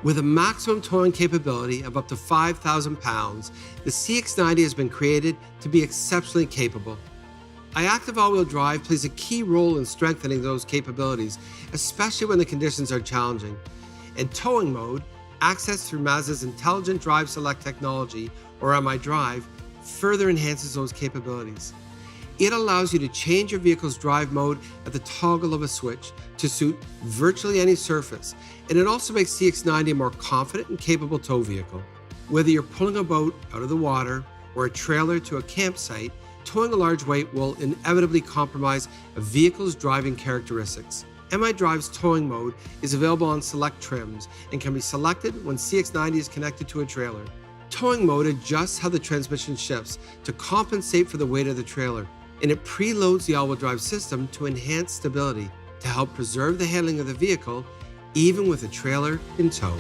With a maximum towing capability of up to 5,000 pounds, the CX-90 has been created to be exceptionally capable. iActive all-wheel drive plays a key role in strengthening those capabilities, especially when the conditions are challenging. In towing mode, access through Mazda's Intelligent Drive Select technology, or MI-Drive, further enhances those capabilities. It allows you to change your vehicle's drive mode at the toggle of a switch to suit virtually any surface, and it also makes CX-90 a more confident and capable tow vehicle. Whether you're pulling a boat out of the water or a trailer to a campsite, towing a large weight will inevitably compromise a vehicle's driving characteristics. MI-Drive's towing mode is available on select trims and can be selected when CX-90 is connected to a trailer. Towing mode adjusts how the transmission shifts to compensate for the weight of the trailer, and it preloads the all-wheel drive system to enhance stability to help preserve the handling of the vehicle even with a trailer in tow.